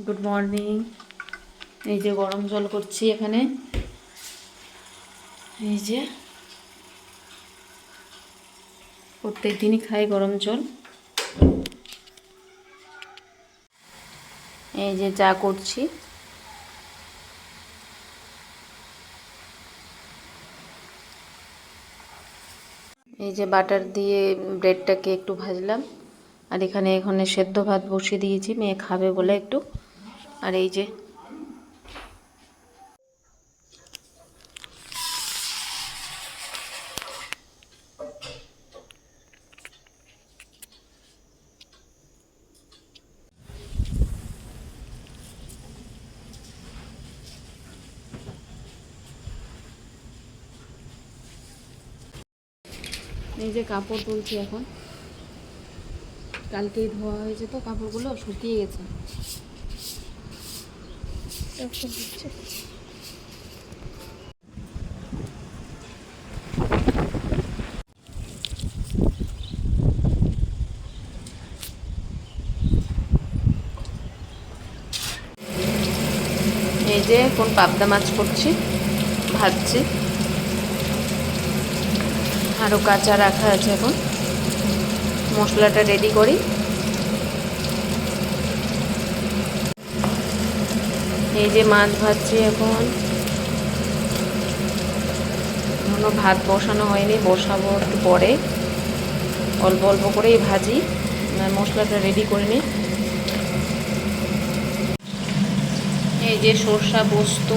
Good morning. এই যে গরম জল করছি এখানে, এই যে প্রত্যেক দিনই খাই গরম জল। এই যে চা করছি, এই যে বাটার দিয়ে ব্রেডটাকে একটু ভাজলাম, আর এখানে সেদ্ধ ভাত বসিয়ে দিয়েছি মেয়ে খাবে বলে একটু। আর এই যে কাপড় তুলছি এখন। কালকেই ধোয়া হয়েছে তো কাপড়গুলো শুকিয়ে গেছে। এই যে কোন পাবদা মাছ করছি, ভাজছি, আরও কাঁচা রাখা আছে। এখন মশলাটা রেডি করি। এই যে মাছ ভাজছি এখন, এখনো ভাত বসানো হয়নি, বসাবো একটু পরে। অল্প অল্প করেই ভাজি, মশলাটা রেডি করে নিই। এই যে সরষা পোস্ত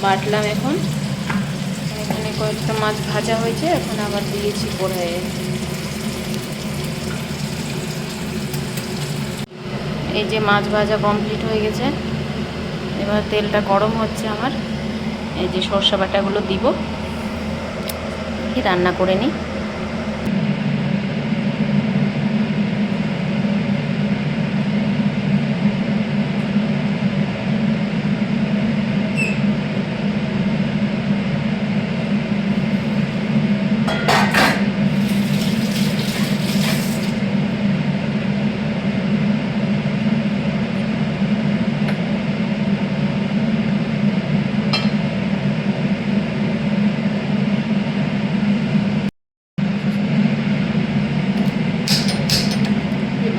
বাটলাম এখন। এখানে কয়েকটা মাছ ভাজা হয়েছে, এখন আবার দিয়েছি কড়াইয়ে। এই যে মাছ ভাজা কমপ্লিট হয়ে গেছে, এবার তেলটা গরম হচ্ছে আমার। এই যে সরষা বাটাগুলো দিব, রান্না করে নিই।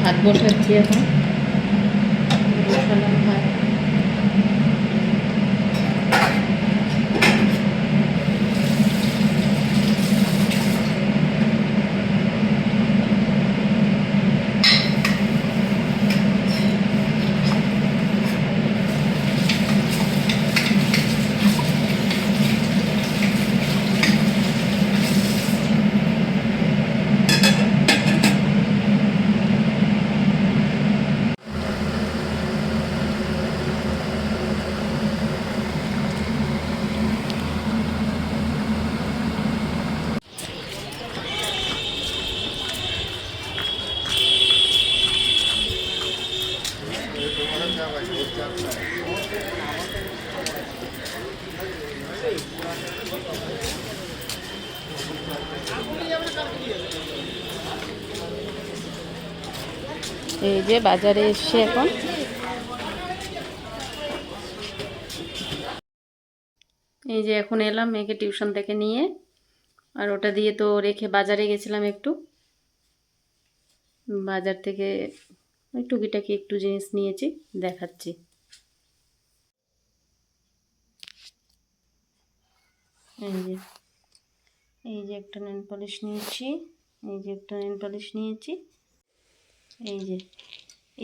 ভাত বসাচ্ছি এখন, বসালাম ভাত। এই যে বাজারে এসছে এখন। এই যে এখন এলাম মেয়েকে টিউশন থেকে নিয়ে, আর ওটা দিয়ে তো রেখে বাজারে গেছিলাম একটু। বাজার থেকে ওই টুকিটাকি একটু জিনিস নিয়েছি, দেখাচ্ছি। এই যে একটা নেল পলিশ নিয়েছি, এই যে একটা নেল পলিশ নিয়েছি, এই যে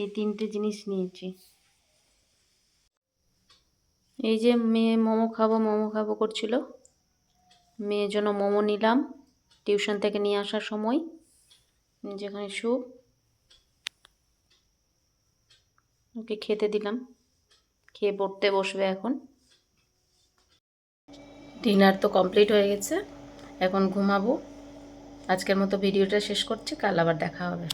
এই তিনটে জিনিস নিয়েছি। এই যে মেয়ে মোমো খাবো করছিল, মেয়ের জন্য মোমো নিলাম টিউশন থেকে নিয়ে আসার সময়। যেখানে স্যুপ, ওকে খেতে দিলাম, খেয়ে পড়তে বসবে এখন। ডিনার তো কমপ্লিট হয়ে গেছে, এখন ঘুমাবো। আজকের মতো ভিডিওটা শেষ করছি, কাল আবার দেখা হবে।